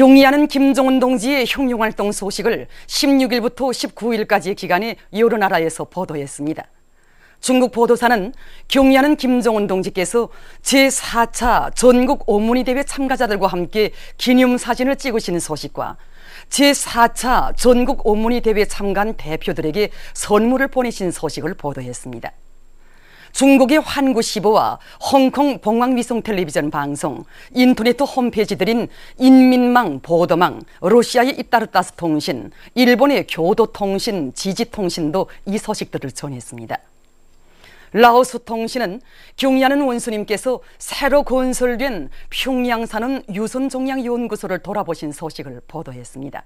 경의하는 김정은 동지의 혁명활동 소식을 16일부터 19일까지의 기간에 여러 나라에서 보도했습니다. 중국 보도사는 경의하는 김정은 동지께서 제4차 전국 오문희 대회 참가자들과 함께 기념사진을 찍으신 소식과 제4차 전국 오문희 대회 참가한 대표들에게 선물을 보내신 소식을 보도했습니다. 중국의 환구시보와 홍콩 봉황위성 텔레비전 방송, 인터넷 홈페이지들인 인민망, 보도망, 러시아의 이따르따스 통신, 일본의 교도통신, 지지통신도 이 소식들을 전했습니다. 라오스 통신은 경의하는 원수님께서 새로 건설된 평양산은 유선종양연구소를 돌아보신 소식을 보도했습니다.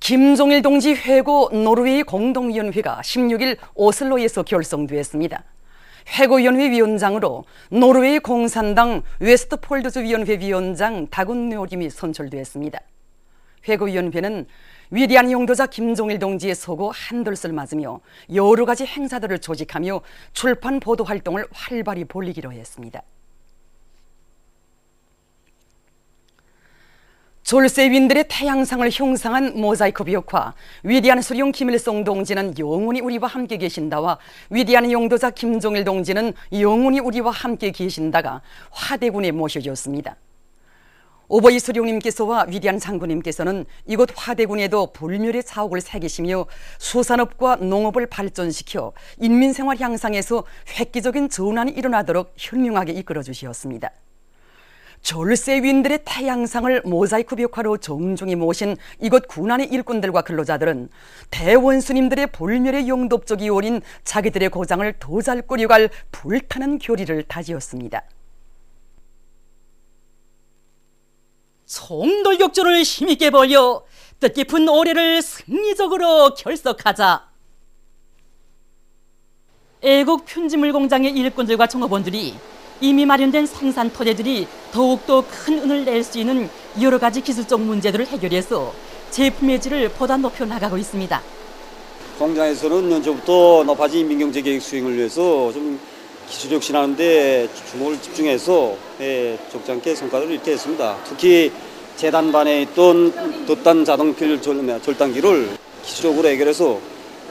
김종일 동지 회고 노르웨이 공동위원회가 16일 오슬로에서 결성되었습니다. 회고위원회 위원장으로 노르웨이 공산당 웨스트폴드즈 위원회 위원장 다군 뇨림이 선출되었습니다. 회고위원회는 위대한 용도자 김종일 동지의 소고 한돌을 맞으며 여러 가지 행사들을 조직하며 출판 보도 활동을 활발히 벌이기로 했습니다. 졸세윈들의 태양상을 형상한 모자이크 벽화 위대한 수령 김일성 동지는 영원히 우리와 함께 계신다와 위대한 용도자 김종일 동지는 영원히 우리와 함께 계신다가 화대군에 모셔졌습니다. 오버이 수령님께서와 위대한 장군님께서는 이곳 화대군에도 불멸의 자옥을 새기시며 수산업과 농업을 발전시켜 인민생활 향상에서 획기적인 전환이 일어나도록 현명하게 이끌어 주셨습니다. 졸세윈들의 태양상을 모자이크 벽화로 정중히 모신 이곳 군안의 일꾼들과 근로자들은 대원수님들의 불멸의 영독적이 오린 자기들의 고장을 더 잘 꾸려갈 불타는 교리를 다지었습니다. 송돌격전을 힘있게 벌여 뜻깊은 올해를 승리적으로 결석하자. 애국 편지물 공장의 일꾼들과 종업원들이 이미 마련된 생산 토대들이 더욱더 큰 은을 낼 수 있는 여러 가지 기술적 문제들을 해결해서 제품의 질을 보다 높여나가고 있습니다. 공장에서는 연초부터 높아진 민경제계획 수행을 위해서 좀 기술 혁신하는 데 주목을 집중해서 적잖게 성과를 이렇게 했습니다. 특히 재단반에 있던 돛단 자동필 절단기를 기술적으로 해결해서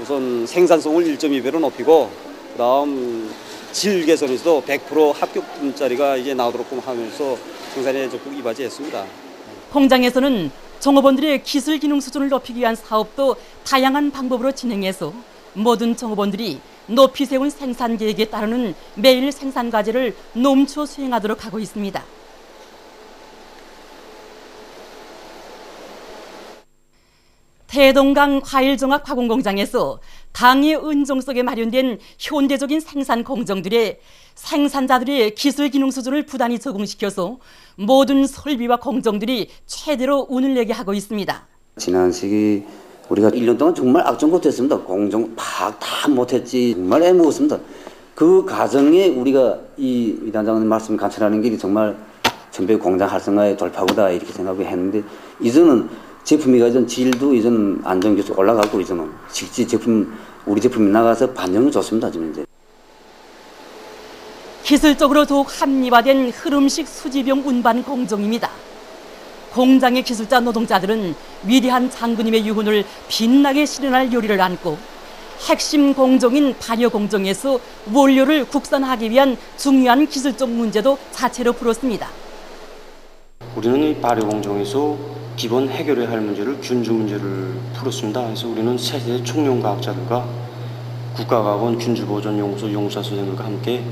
우선 생산성을 1.2배로 높이고 그다음 질 개선에서도 100% 합격분짜리가 이제 나오도록 하면서 생산에 적극 이바지했습니다. 공장에서는 종업원들의 기술 기능 수준을 높이기 위한 사업도 다양한 방법으로 진행해서 모든 종업원들이 높이 세운 생산 계획에 따르는 매일 생산 과제를 넘쳐 수행하도록 하고 있습니다. 대동강 과일종합 가공공장에서 당의 은종 속에 마련된 현대적인 생산 공정들의 생산자들의 기술 기능 수준을 부단히 적응시켜서 모든 설비와 공정들이 최대로 운을 내게 하고 있습니다. 지난 시기 우리가 1년 동안 정말 악정고했습니다. 공정 다 못했지 정말 애먹었습니다. 그 과정에 우리가 이 위단장님 말씀 관찰하는 길이 정말 전백 공장 활성화의 돌파구다 이렇게 생각을 했는데 이제는 제품이 이전 질도 이전 안정 계속 올라가고 이제는 실제 제품 우리 제품이 나가서 반응이 좋습니다. 지금 이제 기술적으로 더욱 합리화된 흐름식 수지병 운반 공정입니다. 공장의 기술자 노동자들은 위대한 장군님의 유훈을 빛나게 실현할 요리를 안고 핵심 공정인 발효 공정에서 원료를 국산화하기 위한 중요한 기술적 문제도 자체로 풀었습니다. 우리는 이 발효 공정에서 기본 해결해야 할 문제를 균주 문제를 풀었습니다. 그래서 우리는 세계 총연과학자들과 국가과학원 균주보존연구소 연구사 선생님들과 함께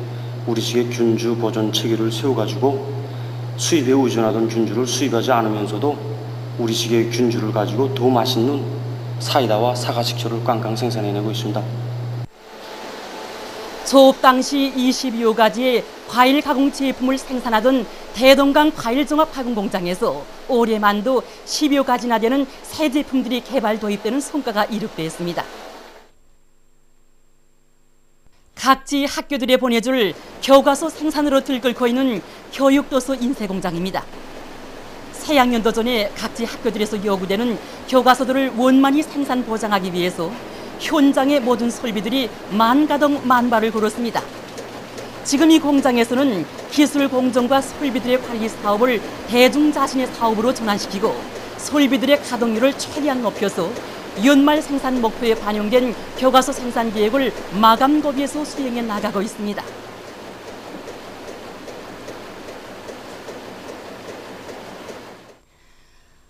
우리식의 균주 보존 체계를 세워가지고 수입에 의존하던 균주를 수입하지 않으면서도 우리식의 균주를 가지고 더 맛있는 사이다와 사과식초를 꽝꽝 생산해내고 있습니다. 조업 당시 22여 가지의 과일 가공 제품을 생산하던 대동강 과일종합 가공 공장에서 올해만도 10여 가지나 되는 새 제품들이 개발 도입되는 성과가 이룩되었습니다. 각지 학교들에 보내줄 교과서 생산으로 들끓고 있는 교육도서 인쇄공장입니다. 새학년도 전에 각지 학교들에서 요구되는 교과서들을 원만히 생산 보장하기 위해서 현장의 모든 설비들이 만가동 만발을 걸었습니다. 지금 이 공장에서는 기술 공정과 설비들의 관리 사업을 대중 자신의 사업으로 전환시키고 설비들의 가동률을 최대한 높여서 연말 생산 목표에 반영된 교과서 생산 계획을 마감 고비에서 수행해 나가고 있습니다.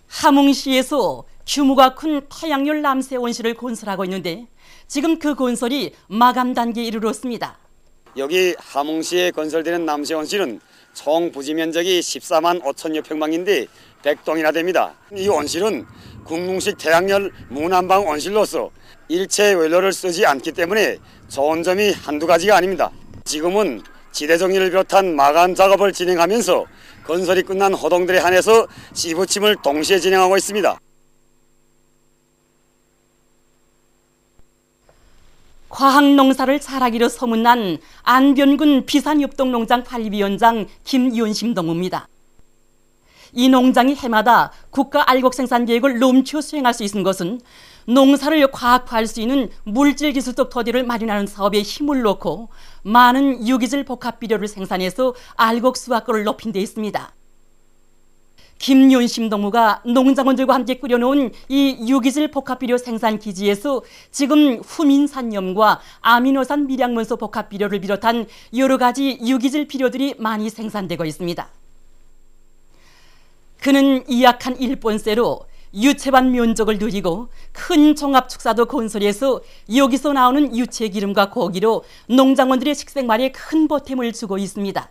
함흥시에서 규모가 큰 태양열 남새 원실을 건설하고 있는데 지금 그 건설이 마감 단계에 이르렀습니다. 여기 함흥시에 건설되는 남새 원실은 총 부지 면적이 14만 5천여 평방인데 100동이나 됩니다. 이 원실은 국능식 태양열 무난방 원실로서 일체 원료를 쓰지 않기 때문에 좋은 점이 한두 가지가 아닙니다. 지금은 지대 정리를 비롯한 마감 작업을 진행하면서 건설이 끝난 호동들에 한해서 씨부침을 동시에 진행하고 있습니다. 과학농사를 잘하기로 소문난 안변군 비산협동농장 관리위원장 김윤심 동무입니다. 이 농장이 해마다 국가 알곡 생산 계획을 넘쳐 수행할 수 있는 것은 농사를 과학화할 수 있는 물질기술적 토대를 마련하는 사업에 힘을 놓고 많은 유기질 복합비료를 생산해서 알곡 수확권을 높인 데 있습니다. 김윤심 동무가 농장원들과 함께 꾸려놓은 이 유기질 복합비료 생산 기지에서 지금 후민산염과 아미노산 미량문소 복합비료를 비롯한 여러 가지 유기질 비료들이 많이 생산되고 있습니다. 그는 이약한 일본세로 유채밭 면적을 누리고 큰 종합축사도 건설해서 여기서 나오는 유채 기름과 고기로 농장원들의 식생활에 큰 보탬을 주고 있습니다.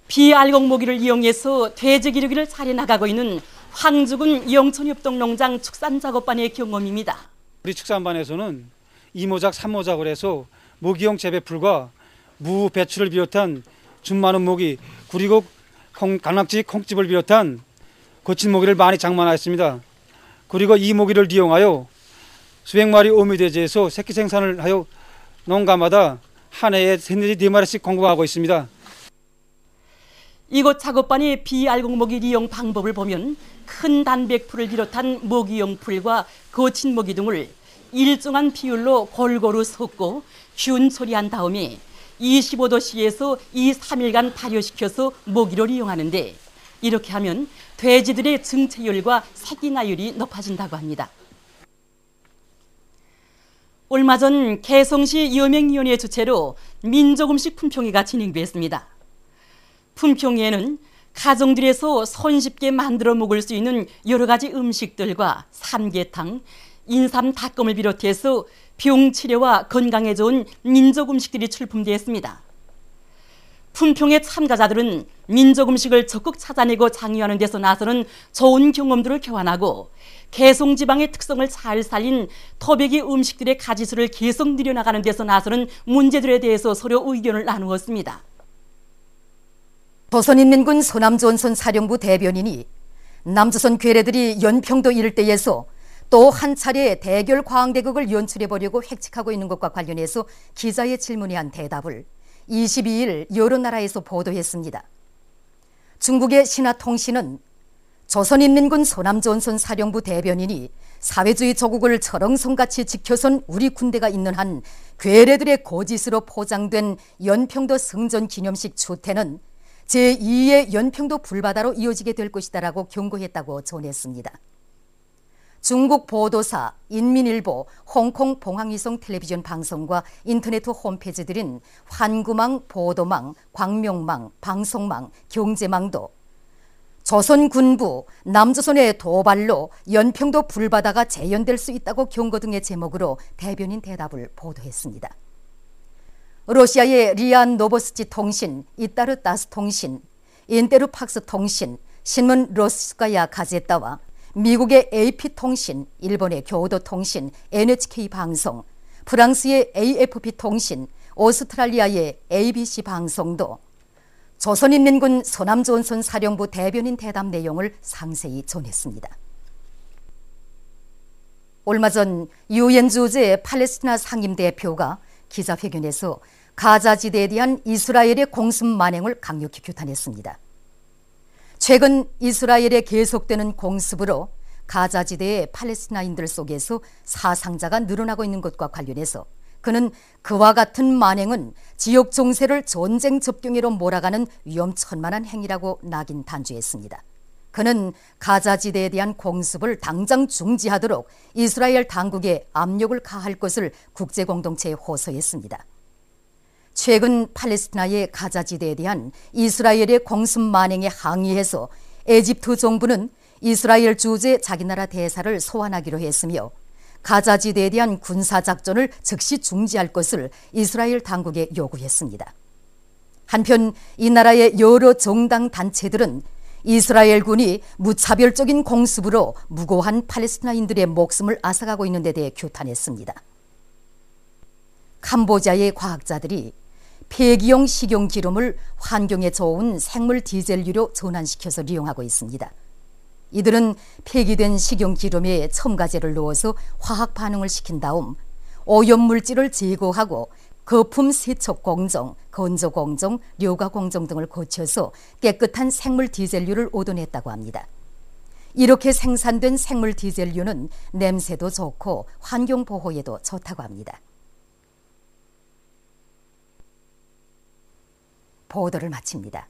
비알곡 모기를 이용해서 돼지 기르기를 잘해 나가고 있는 황주군 영천협동농장 축산작업반의 경험입니다. 우리 축산반에서는 2모작, 3모작을 해서 모기용 재배풀과 무, 배추를 비롯한 준많은 모기, 그리고 강낙지, 콩집을 비롯한 거친 모기를 많이 장만하였습니다. 그리고 이 모기를 이용하여 수백 마리 어미돼지에서 새끼 생산을 하여 농가마다 한 해에 3-4마리씩 공급하고 있습니다. 이곳 작업반의 비알곡 모기 이용 방법을 보면 큰 단백풀을 비롯한 모기용 풀과 거친 모기 등을 일정한 비율로 골고루 섞고 균 처리한 다음에 25도씨에서 2-3일간 발효시켜서 모기를 이용하는데 이렇게 하면 돼지들의 증체율과 새끼나율이 높아진다고 합니다. 얼마 전 개성시 여맹위원회 주최로 민족음식 품평회가 진행됐습니다. 품평회에는 가정들에서 손쉽게 만들어 먹을 수 있는 여러 가지 음식들과 삼계탕, 인삼 닭검을 비롯해서 병치료와 건강에 좋은 민족 음식들이 출품되었습니다. 품평회 참가자들은 민족 음식을 적극 찾아내고 장려하는 데서 나서는 좋은 경험들을 교환하고 개성 지방의 특성을 잘 살린 토백이 음식들의 가지수를 계속 늘려나가는 데서 나서는 문제들에 대해서 서로 의견을 나누었습니다. 조선인민군 소남전선 사령부 대변인이 남조선 괴뢰들이 연평도 일대에서 또 한 차례 대결 과학대극을 연출해보려고 획책하고 있는 것과 관련해서 기자의 질문에 한 대답을 22일 여러 나라에서 보도했습니다. 중국의 신화통신은 조선인민군 소남전선 사령부 대변인이 사회주의 조국을 철옹성같이 지켜선 우리 군대가 있는 한 괴뢰들의 고짓으로 포장된 연평도 승전 기념식 추태는 제2의 연평도 불바다로 이어지게 될 것이다라고 경고했다고 전했습니다. 중국 보도사, 인민일보, 홍콩 봉황위성 텔레비전 방송과 인터넷 홈페이지들인 환구망, 보도망, 광명망, 방송망, 경제망도 조선군부, 남조선의 도발로 연평도 불바다가 재현될 수 있다고 경고 등의 제목으로 대변인 대답을 보도했습니다. 러시아의 리아 노보스치 통신, 이따르 따스 통신, 인테르팍스 통신, 신문 로스카야 가제따와 미국의 AP통신, 일본의 교도통신, NHK 방송, 프랑스의 AFP 통신, 오스트랄리아의 ABC 방송도 조선인민군 소남전선 사령부 대변인 대답 내용을 상세히 전했습니다. 얼마 전 유엔 주재 팔레스티나 상임대표가 기자회견에서 가자지대에 대한 이스라엘의 공습 만행을 강력히 규탄했습니다. 최근 이스라엘의 계속되는 공습으로 가자지대의 팔레스티나인들 속에서 사상자가 늘어나고 있는 것과 관련해서 그는 그와 같은 만행은 지역 종세를 전쟁 접경이로 몰아가는 위험천만한 행위라고 낙인 단주했습니다. 그는 가자지대에 대한 공습을 당장 중지하도록 이스라엘 당국에 압력을 가할 것을 국제공동체에 호소했습니다. 최근 팔레스티나의 가자지대에 대한 이스라엘의 공습 만행에 항의해서 에집트 정부는 이스라엘 주재 자기 나라 대사를 소환하기로 했으며 가자지대에 대한 군사작전을 즉시 중지할 것을 이스라엘 당국에 요구했습니다. 한편 이 나라의 여러 정당 단체들은 이스라엘 군이 무차별적인 공습으로 무고한 팔레스티나인들의 목숨을 앗아가고 있는 데 대해 규탄했습니다. 캄보디아의 과학자들이 폐기용 식용기름을 환경에 좋은 생물 디젤유로 전환시켜서 이용하고 있습니다. 이들은 폐기된 식용기름에 첨가제를 넣어서 화학 반응을 시킨 다음 오염물질을 제거하고 거품 세척 공정, 건조 공정, 료가 공정 등을 거쳐서 깨끗한 생물 디젤유를 얻어냈다고 합니다. 이렇게 생산된 생물 디젤유는 냄새도 좋고 환경 보호에도 좋다고 합니다. 보도를 마칩니다.